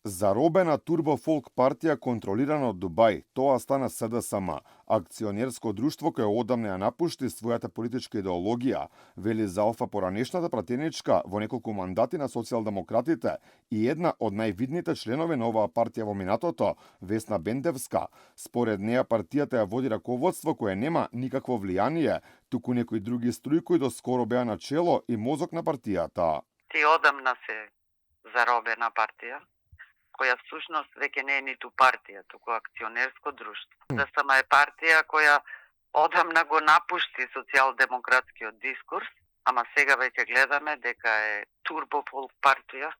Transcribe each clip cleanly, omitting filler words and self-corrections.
Заробена турбофолк партија контролирана од Дубај, тоа стана СДСМ, акционерско друштво кое одамна ја напушти својата политичка идеологија, вели за Алфа поранешната пратеничка во неколку мандати на социјалдемократите и една од највидните членови на оваа партија во минатото, Весна Бендевска. Според неа партијата ја води раководство кое нема никакво влијание, туку некои други струи кои доскоро беа на чело и мозок на партијата. Ти одамна се заробена партија, која всушност веќе не е ниту партија, туку акционерско друштво. Да сама е партија која одамна го напушти социјалдемократскиот дискурс, ама сега веќе гледаме дека е турбофолк партија,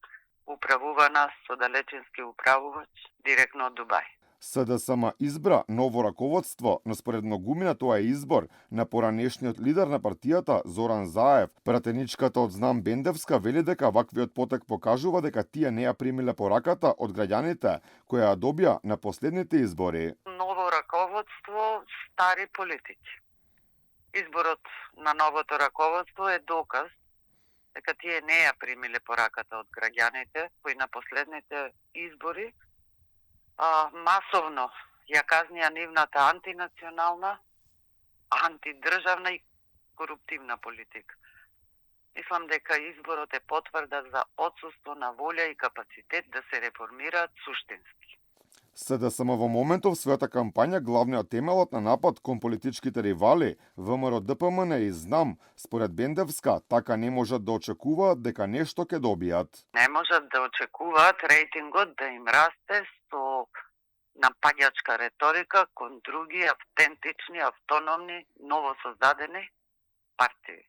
управувана со далечински управувач директно од Дубај. СДСМ избра ново раководство, но според многумина тоа е избор на поранешниот лидер на партијата Зоран Заев. Пратеничката од Знам Бендевска вели дека ваквиот потек покажува дека тие не ја примиле пораката од граѓаните која ја добија на последните избори. Ново раководство, стари политици. Изборот на новото раководство е доказ дека тие не ја примиле пораката од граѓаните кои на последните избори масовно ја казнија нивната антинационална, антидржавна и коруптивна политика. Мислам дека изборот е потврда за отсуство на волја и капацитет да се реформираат суштински. СДСМ во моментов својата кампања главниот темелот на напад кон политичките ривали ВМРО ДПМН и Знам, според Бендевска, така не можат да очекуваат дека нешто ќе добијат. Не можат да очекуваат рейтингот да им расте со напаѓачка реторика кон други автентични, автономни, новосоздадени партии.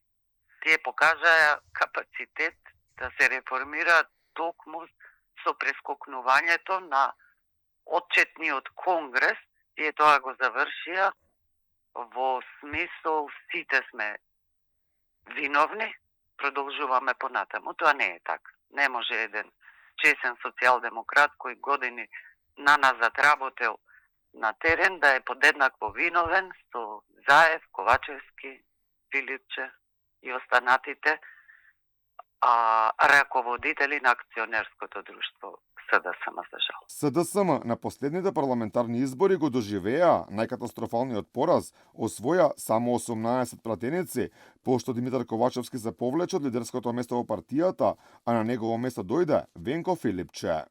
Тие покажаа капацитет да се реформираат токму со прескокнувањето на отчетниот конгрес, и тоа го завршија во смисол сите сме виновни, продолжуваме понатаму. Тоа не е така. Не може еден чесен социјалдемократ кој години наназад работел на терен да е подеднакво виновен со Заев, Ковачевски, Филипче и останатите раководители на акционерското друштво СДСМ, за жал. СДСМ на последните парламентарни избори го доживеа најкатастрофалниот пораз, освоја само 18 пратеници, пошто Димитар Ковачевски се повлече од лидерското место во партијата, а на негово место дојде Венко Филипче.